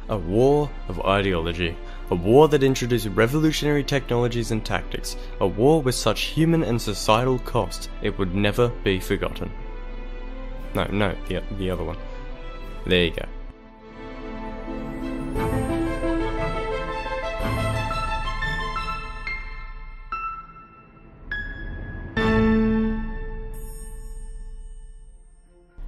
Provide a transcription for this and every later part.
A war of ideology. A war that introduced revolutionary technologies and tactics. A war with such human and societal cost it would never be forgotten. No, the other one. There you go.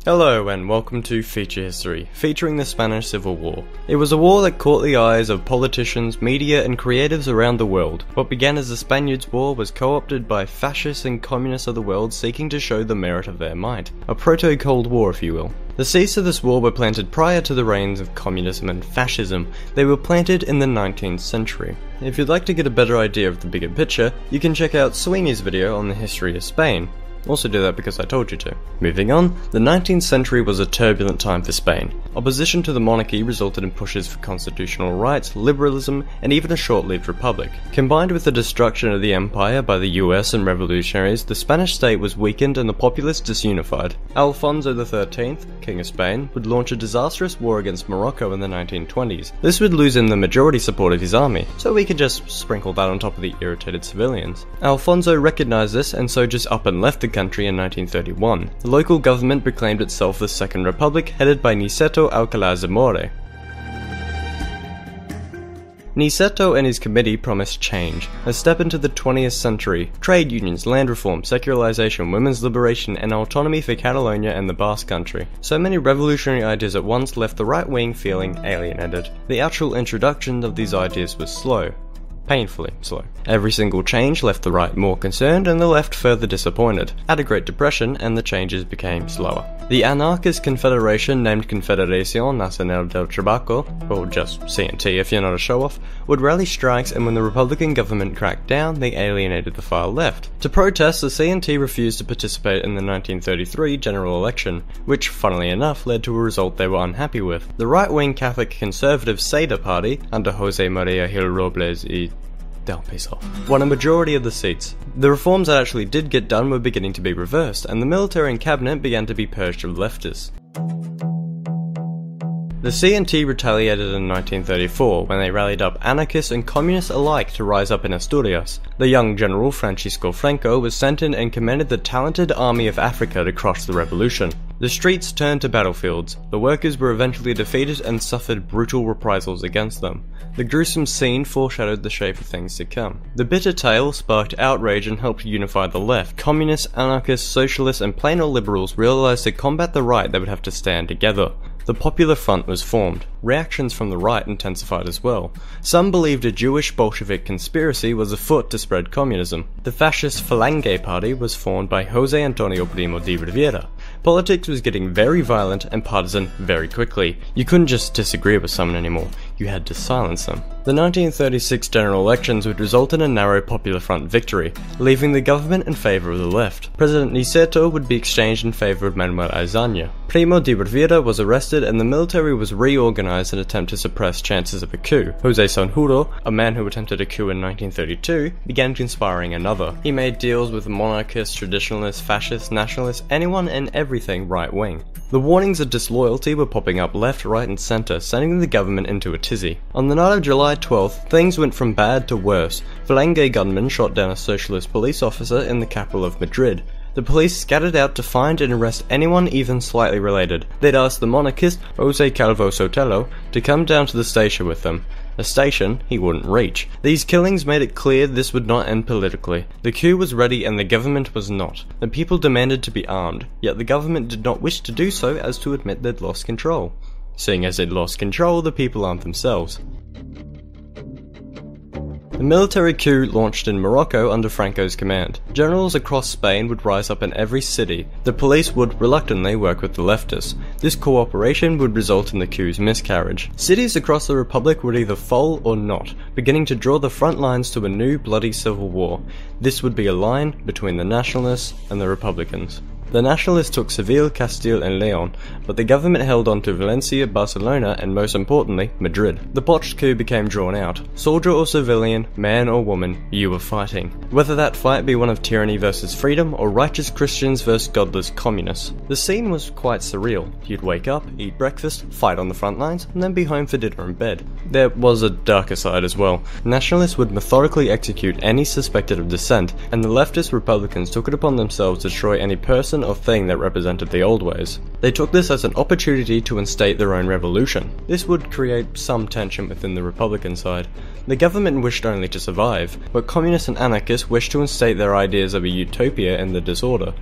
Hello and welcome to Feature History, featuring the Spanish Civil War. It was a war that caught the eyes of politicians, media and creatives around the world. What began as the Spaniards' War was co-opted by fascists and communists of the world seeking to show the merit of their might. A proto-Cold War, if you will. The seeds of this war were planted prior to the reigns of communism and fascism. They were planted in the 19th century. If you'd like to get a better idea of the bigger picture, you can check out Sweeney's video on the history of Spain. Also do that because I told you to. Moving on, the 19th century was a turbulent time for Spain. Opposition to the monarchy resulted in pushes for constitutional rights, liberalism, and even a short-lived republic. Combined with the destruction of the empire by the US and revolutionaries, the Spanish state was weakened and the populace disunified. Alfonso XIII, King of Spain, would launch a disastrous war against Morocco in the 1920s. This would lose him the majority support of his army, so we could just sprinkle that on top of the irritated civilians. Alfonso recognized this and so just up and left the country in 1931. The local government proclaimed itself the Second Republic, headed by Niceto Alcalá Zamora. Niceto and his committee promised change, a step into the 20th century, trade unions, land reform, secularization, women's liberation, and autonomy for Catalonia and the Basque Country. So many revolutionary ideas at once left the right wing feeling alienated. The actual introduction of these ideas was slow. Painfully slow. Every single change left the right more concerned and the left further disappointed. Add a Great Depression and the changes became slower. The anarchist confederation named Confederación Nacional del Trabajo, or just CNT if you're not a show-off, would rally strikes, and when the Republican government cracked down, they alienated the far left. To protest, the CNT refused to participate in the 1933 general election, which, funnily enough, led to a result they were unhappy with. The right-wing Catholic conservative CEDA party, under José María Gil Robles y they'll piss off, won a majority of the seats. The reforms that actually did get done were beginning to be reversed, and the military and cabinet began to be purged of leftists. The CNT retaliated in 1934 when they rallied up anarchists and communists alike to rise up in Asturias. The young general Francisco Franco was sent in and commanded the talented Army of Africa to crush the revolution. The streets turned to battlefields. The workers were eventually defeated and suffered brutal reprisals against them. The gruesome scene foreshadowed the shape of things to come. The bitter tale sparked outrage and helped unify the left. Communists, anarchists, socialists, and plain old liberals realized to combat the right they would have to stand together. The Popular Front was formed. Reactions from the right intensified as well. Some believed a Jewish Bolshevik conspiracy was afoot to spread communism. The fascist Falange Party was formed by José Antonio Primo de Rivera. Politics was getting very violent and partisan very quickly. You couldn't just disagree with someone anymore, you had to silence them. The 1936 general elections would result in a narrow Popular Front victory, leaving the government in favour of the left. President Niceto would be exchanged in favour of Manuel Azaña. Primo de Rivera was arrested and the military was reorganised in an attempt to suppress chances of a coup. José Sanjurjo, a man who attempted a coup in 1932, began conspiring another. He made deals with monarchists, traditionalists, fascists, nationalists, anyone and everything right-wing. The warnings of disloyalty were popping up left, right and centre, sending the government into a tizzy. On the night of July 12th, things went from bad to worse. Falange gunmen shot down a socialist police officer in the capital of Madrid. The police scattered out to find and arrest anyone even slightly related. They'd asked the monarchist, José Calvo Sotelo, to come down to the station with them. A station he wouldn't reach. These killings made it clear this would not end politically. The coup was ready and the government was not. The people demanded to be armed, yet the government did not wish to do so as to admit they'd lost control. Seeing as they'd lost control, the people armed themselves. The military coup launched in Morocco under Franco's command. Generals across Spain would rise up in every city. The police would reluctantly work with the leftists. This cooperation would result in the coup's miscarriage. Cities across the Republic would either fall or not, beginning to draw the front lines to a new bloody civil war. This would be a line between the nationalists and the Republicans. The nationalists took Seville, Castile and Leon, but the government held on to Valencia, Barcelona and most importantly, Madrid. The botched coup became drawn out. Soldier or civilian, man or woman, you were fighting. Whether that fight be one of tyranny versus freedom or righteous Christians versus godless communists. The scene was quite surreal. You'd wake up, eat breakfast, fight on the front lines, and then be home for dinner and bed. There was a darker side as well. Nationalists would methodically execute any suspected of dissent, and the leftist Republicans took it upon themselves to destroy any person or thing that represented the old ways. They took this as an opportunity to instate their own revolution. This would create some tension within the Republican side. The government wished only to survive, but communists and anarchists wished to instate their ideas of a utopia in the disorder.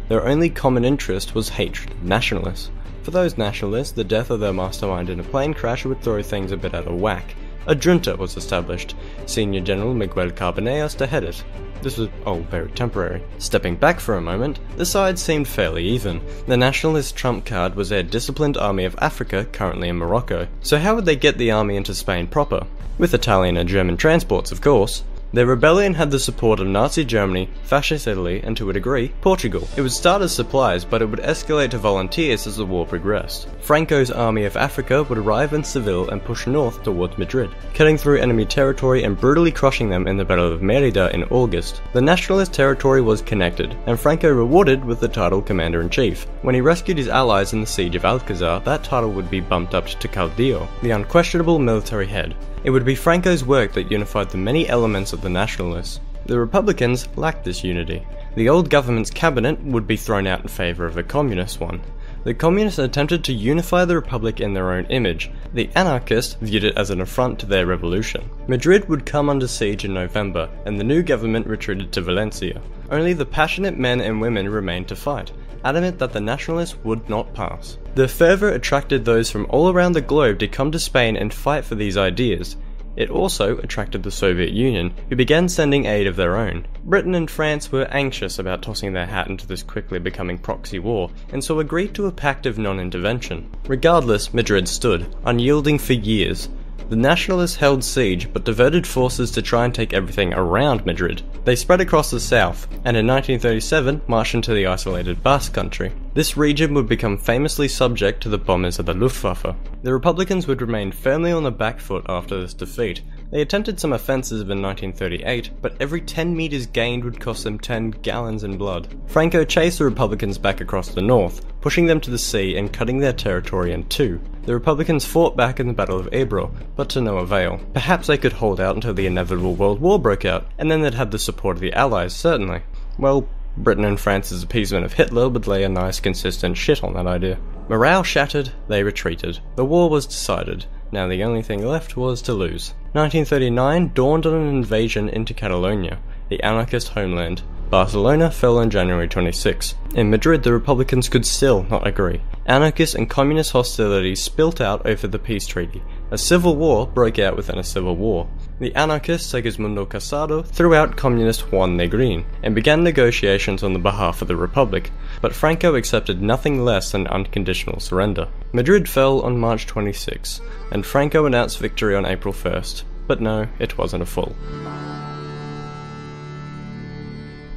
Their only common interest was hatred of nationalists. For those nationalists, the death of their mastermind in a plane crash would throw things a bit out of whack. A junta was established. Senior General Miguel Carbanellas to head it. This was very temporary. Stepping back for a moment, the sides seemed fairly even. The nationalist trump card was their disciplined army of Africa currently in Morocco. So how would they get the army into Spain proper? With Italian and German transports, of course. Their rebellion had the support of Nazi Germany, Fascist Italy, and to a degree, Portugal. It would start as supplies, but it would escalate to volunteers as the war progressed. Franco's Army of Africa would arrive in Seville and push north towards Madrid, cutting through enemy territory and brutally crushing them in the Battle of Mérida in August. The nationalist territory was connected, and Franco rewarded with the title Commander-in-Chief. When he rescued his allies in the siege of Alcazar, that title would be bumped up to Caudillo, the unquestionable military head. It would be Franco's work that unified the many elements of the nationalists. The Republicans lacked this unity. The old government's cabinet would be thrown out in favour of a communist one. The communists attempted to unify the Republic in their own image. The anarchists viewed it as an affront to their revolution. Madrid would come under siege in November, and the new government retreated to Valencia. Only the passionate men and women remained to fight, adamant that the nationalists would not pass. Their fervour attracted those from all around the globe to come to Spain and fight for these ideas. It also attracted the Soviet Union, who began sending aid of their own. Britain and France were anxious about tossing their hat into this quickly becoming proxy war, and so agreed to a pact of non-intervention. Regardless, Madrid stood, unyielding for years. The nationalists held siege, but diverted forces to try and take everything around Madrid. They spread across the south, and in 1937 marched into the isolated Basque country. This region would become famously subject to the bombers of the Luftwaffe. The Republicans would remain firmly on the back foot after this defeat. They attempted some offensive in 1938, but every 10 meters gained would cost them 10 gallons in blood. Franco chased the Republicans back across the north, pushing them to the sea and cutting their territory in two. The Republicans fought back in the Battle of Ebro, but to no avail. Perhaps they could hold out until the inevitable World War broke out, and then they'd have the support of the Allies, certainly. Well, Britain and France's appeasement of Hitler would lay a nice consistent shit on that idea. Morale shattered, they retreated. The war was decided. Now the only thing left was to lose. 1939 dawned on an invasion into Catalonia, the anarchist homeland. Barcelona fell on January 26. In Madrid, the Republicans could still not agree. Anarchist and communist hostilities spilt out over the peace treaty. A civil war broke out within a civil war. The anarchist Segismundo Casado threw out communist Juan Negrin and began negotiations on the behalf of the Republic, but Franco accepted nothing less than unconditional surrender. Madrid fell on March 26, and Franco announced victory on April 1st, but no, it wasn't a full.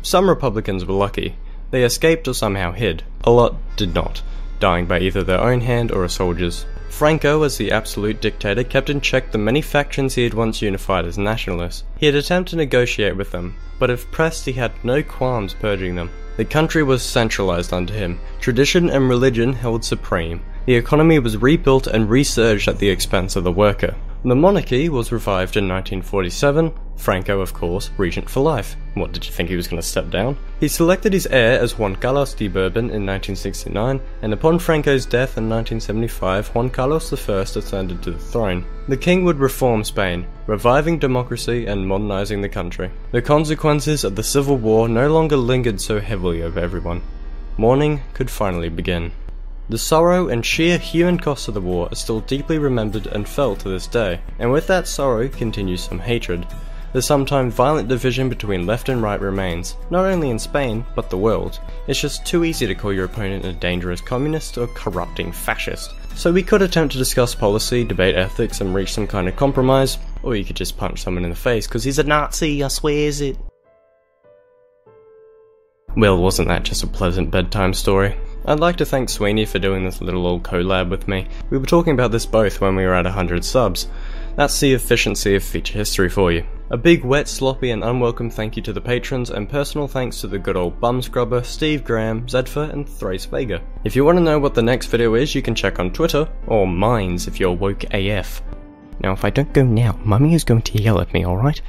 Some Republicans were lucky. They escaped or somehow hid. A lot did not, dying by either their own hand or a soldier's. Franco, as the absolute dictator, kept in check the many factions he had once unified as nationalists. He had attempted to negotiate with them, but if pressed he had no qualms purging them. The country was centralized under him. Tradition and religion held supreme. The economy was rebuilt and resurged at the expense of the worker. The monarchy was revived in 1947, Franco, of course, regent for life. What, did you think he was going to step down? He selected his heir as Juan Carlos de Bourbon in 1969, and upon Franco's death in 1975, Juan Carlos I ascended to the throne. The king would reform Spain, reviving democracy and modernizing the country. The consequences of the civil war no longer lingered so heavily over everyone. Mourning could finally begin. The sorrow and sheer human cost of the war are still deeply remembered and felt to this day, and with that sorrow continues some hatred. The sometimes violent division between left and right remains, not only in Spain, but the world. It's just too easy to call your opponent a dangerous communist or corrupting fascist. So we could attempt to discuss policy, debate ethics, and reach some kind of compromise, or you could just punch someone in the face because he's a Nazi, I swears it. Well, wasn't that just a pleasant bedtime story? I'd like to thank Sweeney for doing this little old collab with me. We were talking about this both when we were at 100 subs. That's the efficiency of feature history for you. A big, wet, sloppy and unwelcome thank you to the patrons, and personal thanks to the good old Bumscrubber, Steve Graham, Zedfer and Thrace Vega. If you want to know what the next video is, you can check on Twitter, or Minds if you're woke AF. Now if I don't go now, Mummy is going to yell at me, alright?